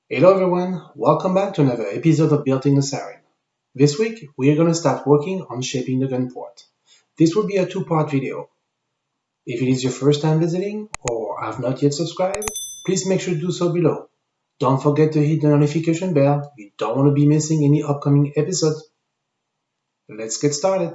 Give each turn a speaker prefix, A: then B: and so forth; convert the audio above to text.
A: Hello everyone, welcome back to another episode of Building the Syren. This week, we are going to start working on shaping the gun port. This will be a two-part video. If it is your first time visiting or have not yet subscribed, please make sure to do so below. Don't forget to hit the notification bell, you don't want to be missing any upcoming episodes. Let's get started.